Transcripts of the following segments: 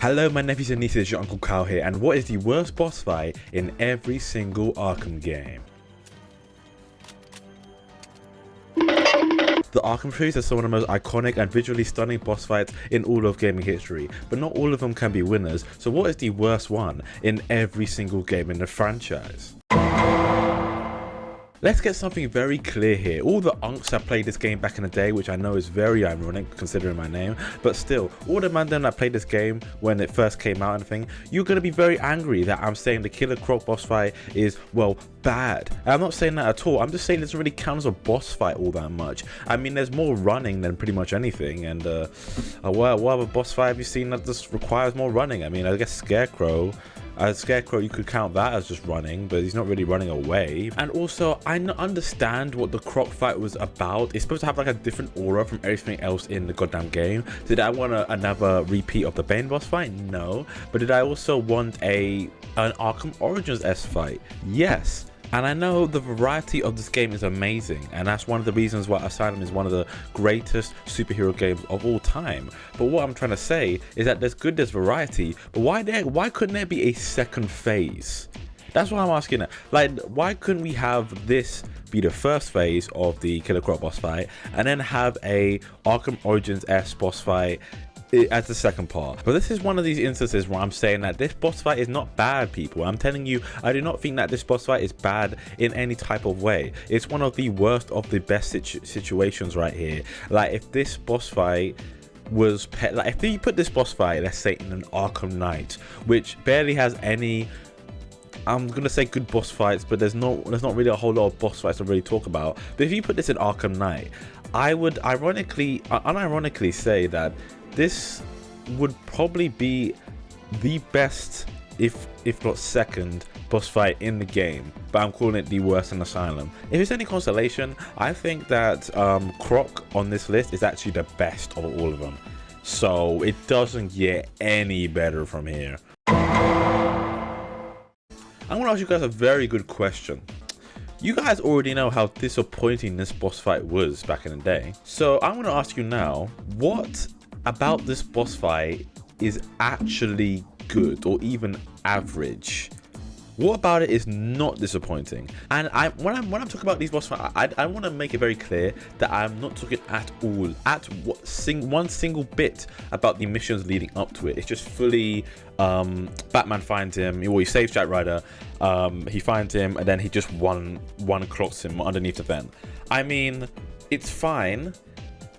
Hello my nephews and nieces, your Uncle Kyle here, and what is the worst boss fight in every single Arkham game? The Arkham series are some of the most iconic and visually stunning boss fights in all of gaming history, but not all of them can be winners, so what is the worst one in every single game in the franchise? Let's get something very clear here. All the unks that played this game back in the day, which I know is very ironic considering my name, but still, all the man that played this game when it first came out and thing, you're going to be very angry that I'm saying the Killer Croc boss fight is, well, bad. And I'm not saying that at all. I'm just saying it doesn't really count as a boss fight all that much. I mean, there's more running than pretty much anything, and what other boss fight have you seen that just requires more running? I mean, I guess Scarecrow, you could count that as just running, but he's not really running away. And also, I understand what the Croc fight was about. It's supposed to have like a different aura from everything else in the goddamn game. Did I want another repeat of the Bane boss fight? No. But did I also want an Arkham Origins-esque fight? Yes. And I know the variety of this game is amazing, and that's one of the reasons why Asylum is one of the greatest superhero games of all time. But what I'm trying to say is that there's variety, but why couldn't there be a second phase? That's what I'm asking. Like, why couldn't we have this be the first phase of the Killer Croc boss fight, and then have a Arkham Origins-esque boss fight as the second part? But this is one of these instances where I'm saying that this boss fight is not bad, people. I'm telling you, I do not think that this boss fight is bad in any type of way. It's one of the worst of the best situations right here. Like, if this boss fight was like, if you put this boss fight, let's say, in an Arkham Knight, which barely has any, I'm gonna say, good boss fights, but there's not really a whole lot of boss fights to really talk about. But if you put this in Arkham Knight, I would unironically say that this would probably be the best, if not second, boss fight in the game, but I'm calling it the worst in Asylum. If it's any consolation, I think that Croc on this list is actually the best of all of them, so it doesn't get any better from here. I'm gonna ask you guys a very good question. You guys already know how disappointing this boss fight was back in the day, so I'm gonna ask you now, what about this boss fight is actually good or even average? What about it is not disappointing? And when I'm talking about these boss fights, I want to make it very clear that I'm not talking at all one single bit about the missions leading up to it. It's just fully Batman finds him, he saves Jack Ryder, he finds him, and then he just one clocks him underneath the vent. I mean, it's fine.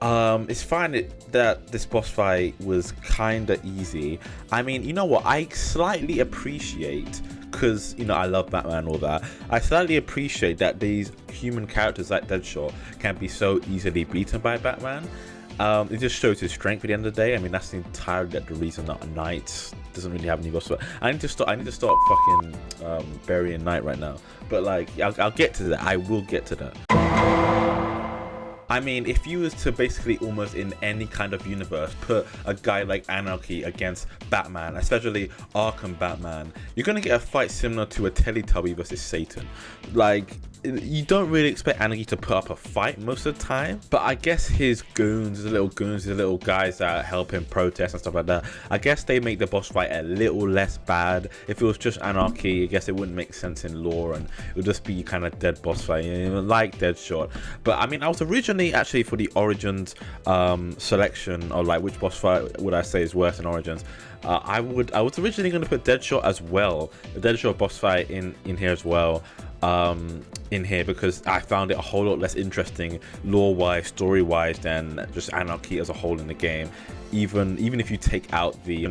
It's fine that this boss fight was kinda easy. I mean, you know what, I slightly appreciate, because, you know, I love Batman and all that, I slightly appreciate that these human characters like Deadshot can be so easily beaten by Batman. It just shows his strength at the end of the day. I mean, that's entirely the reason that Knight doesn't really have any boss fight. I need to start fucking burying Knight right now, but like, I'll get to that. I will get to that. I mean, if you was to basically almost in any kind of universe put a guy like Anarchy against Batman, especially Arkham Batman, you're gonna get a fight similar to a Teletubby versus Satan. Like, you don't really expect Anarchy to put up a fight most of the time, but I guess his goons, his little guys that help him protest and stuff like that, I guess they make the boss fight a little less bad. If it was just Anarchy, I guess it wouldn't make sense in lore, and it would just be kind of dead boss fight, you know, like Deadshot. But I mean, I was originally actually for the Origins selection, or like which boss fight would I say is worse in Origins, I was originally going to put Deadshot as well, the Deadshot boss fight in here as well, because I found it a whole lot less interesting lore-wise, story-wise, than just Anarchy as a whole in the game. Even if you take out the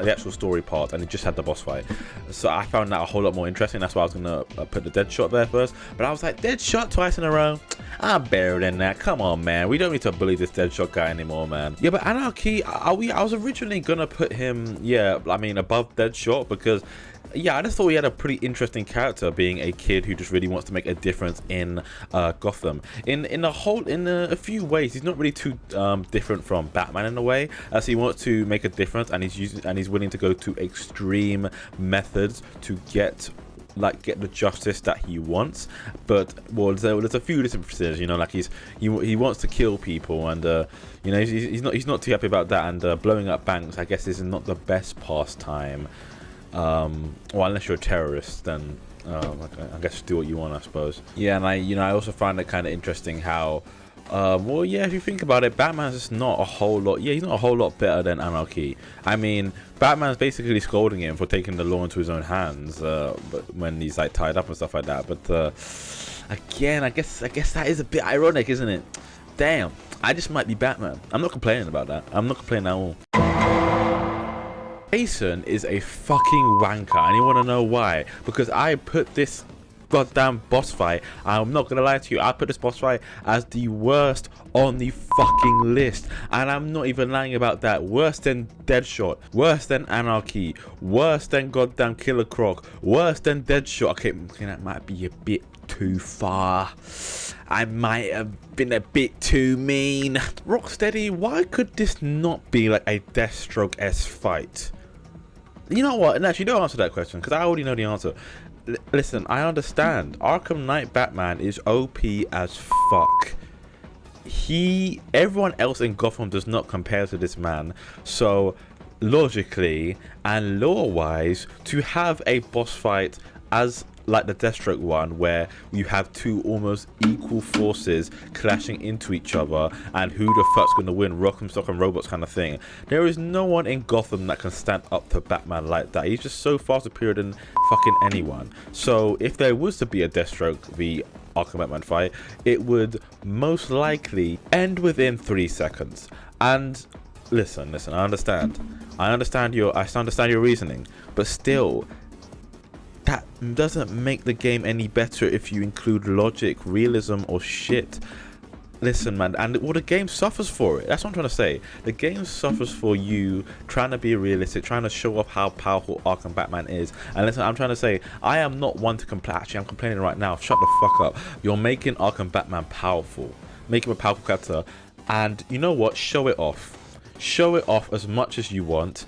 actual story part and it just had the boss fight, so I found that a whole lot more interesting. That's why I was gonna put the Deadshot there first, but I was like, Deadshot twice in a row, I'm better than that. Come on, man, we don't need to bully this Deadshot guy anymore, man. Yeah, but Anarchy, I was originally gonna put him, yeah, I mean, above Deadshot, because yeah, I just thought he had a pretty interesting character, being a kid who just really wants to make a difference in Gotham. In a few ways, he's not really too different from Batman in a way, as he wants to make a difference, and he's willing to go to extreme methods to get like get the justice that he wants. But well, there's a few differences, you know, like he wants to kill people, and you know, he's not too happy about that, and blowing up banks, I guess, is not the best pastime. Well, unless you're a terrorist, then I guess do what you want, I suppose. Yeah, and I also find it kind of interesting how, well, yeah, if you think about it, Batman's just not a whole lot. Yeah, he's not a whole lot better than Anarchy. I mean, Batman's basically scolding him for taking the law into his own hands, but when he's like tied up and stuff like that. But again, I guess that is a bit ironic, isn't it? Damn, I just might be Batman. I'm not complaining about that. I'm not complaining at all. Jason is a fucking wanker, and you want to know why? Because I put this goddamn boss fight, I'm not gonna lie to you, I put this boss fight as the worst on the fucking list, and I'm not even lying about that. Worse than Deadshot, worse than Anarchy, worse than goddamn Killer Croc, worse than Deadshot. Okay, that might be a bit too far. I might have been a bit too mean. Rocksteady, why could this not be like a Deathstroke-esque fight? You know what? And actually, don't answer that question, because I already know the answer. Listen, I understand. Arkham Knight Batman is OP as fuck. Everyone else in Gotham does not compare to this man. So, logically and lore-wise, to have a boss fight as like the Deathstroke one, where you have two almost equal forces clashing into each other, and who the fuck's gonna win, Rock'em Stock and Robots kind of thing. There is no one in Gotham that can stand up to Batman like that. He's just so far superior than fucking anyone. So if there was to be a Deathstroke v Arkham Batman fight, it would most likely end within 3 seconds. And listen, I understand your reasoning, but still, that doesn't make the game any better if you include logic, realism, or shit. Listen, man, and well, the game suffers for it. That's what I'm trying to say. The game suffers for you trying to be realistic, trying to show off how powerful Arkham Batman is. And listen, I'm trying to say, I am not one to complain. Actually, I'm complaining right now. Shut the fuck up. You're making Arkham Batman powerful. Make him a powerful character. And you know what? Show it off. Show it off as much as you want,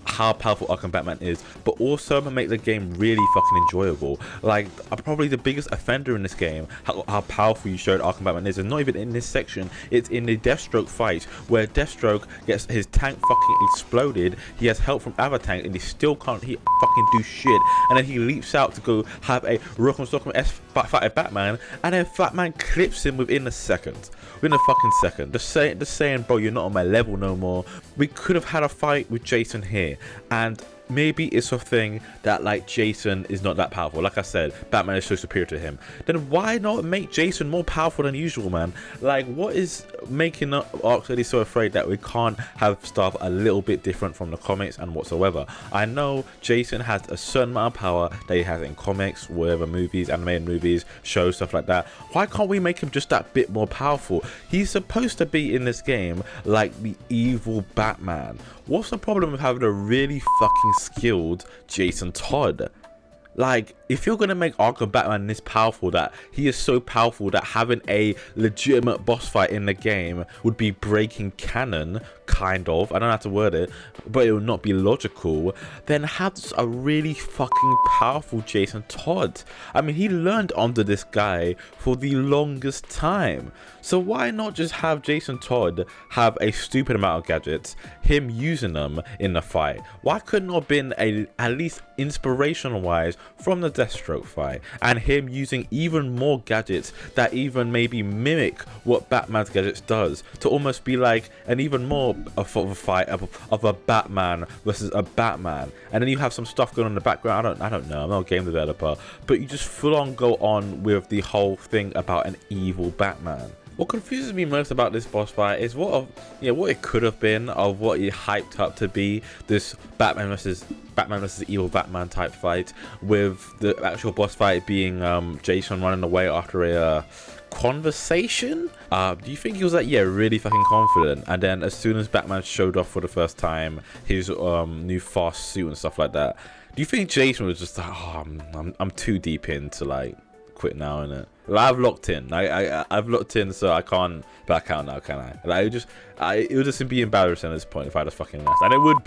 how powerful Arkham Batman is, but also make the game really fucking enjoyable. Like, probably the biggest offender in this game, how powerful you showed Arkham Batman is not even in this section, it's in the Deathstroke fight, where Deathstroke gets his tank fucking exploded, he has help from other tank, and he still can't fucking do shit, and then he leaps out to go have a Rock'em Stock'em fight at Batman, and then Batman clips him within a second. Within a fucking second. Just saying, bro, you're not on my level no more. We could have had a fight with Jason here, and maybe it's a thing that like Jason is not that powerful. Like I said, Batman is so superior to him. Then why not make Jason more powerful than usual, man? Like, what is making Rocksteady so afraid that we can't have stuff a little bit different from the comics and whatsoever? I know Jason has a certain amount of power that he has in comics, whatever, movies, animated movies, shows, stuff like that. Why can't we make him just that bit more powerful? He's supposed to be in this game like the evil Batman. What's the problem with having a really fucking skilled Jason Todd? Like, if you're gonna make Arkham Batman this powerful, that he is so powerful that having a legitimate boss fight in the game would be breaking canon, kind of, I don't know how to word it, but it would not be logical, then have a really fucking powerful Jason Todd. I mean, he learned under this guy for the longest time, so why not just have Jason Todd have a stupid amount of gadgets, him using them in the fight? Why couldn't it have been at least inspirational wise from the Deathstroke fight, and him using even more gadgets that even maybe mimic what Batman's gadgets does, to almost be like an even more of a fight of a Batman versus a Batman? And then you have some stuff going on in the background. I don't know, I'm not a game developer, but you just full on go on with the whole thing about an evil Batman. What confuses me most about this boss fight is what it could have been, of what it hyped up to be, this Batman versus evil Batman type fight, with the actual boss fight being Jason running away after a conversation. Do you think he was like, yeah, really fucking confident, and then as soon as Batman showed off for the first time his new fast suit and stuff like that, do you think Jason was just like, oh, I'm too deep into like quit now, innit? Like, I've locked in. I've locked in, so I can't back out now, can I? Like, it would just be embarrassing at this point if I just fucking left, and it would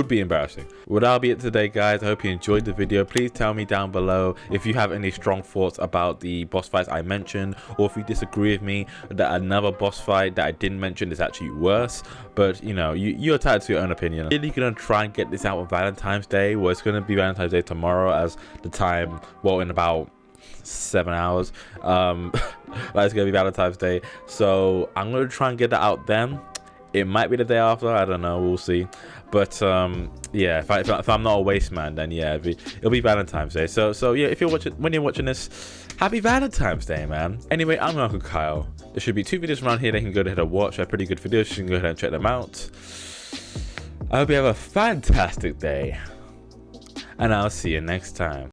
be embarrassing. Well, that'll be it today, guys. I hope you enjoyed the video. Please tell me down below if you have any strong thoughts about the boss fights I mentioned, or if you disagree with me that another boss fight that I didn't mention is actually worse. But you know, you're entitled to your own opinion. I'm really gonna try and get this out on Valentine's Day. Well, it's gonna be Valentine's Day tomorrow, as the time, well, in about 7 hours. It's gonna be Valentine's Day, so I'm gonna try and get that out then. It might be the day after, I don't know, we'll see. But yeah, if I'm not a waste man, then yeah, it'll be Valentine's Day. So yeah, when you're watching this, happy Valentine's Day, man. Anyway, I'm Uncle Kyle. There should be 2 videos around here that you can go ahead and watch. They're pretty good videos, you can go ahead and check them out. I hope you have a fantastic day, and I'll see you next time.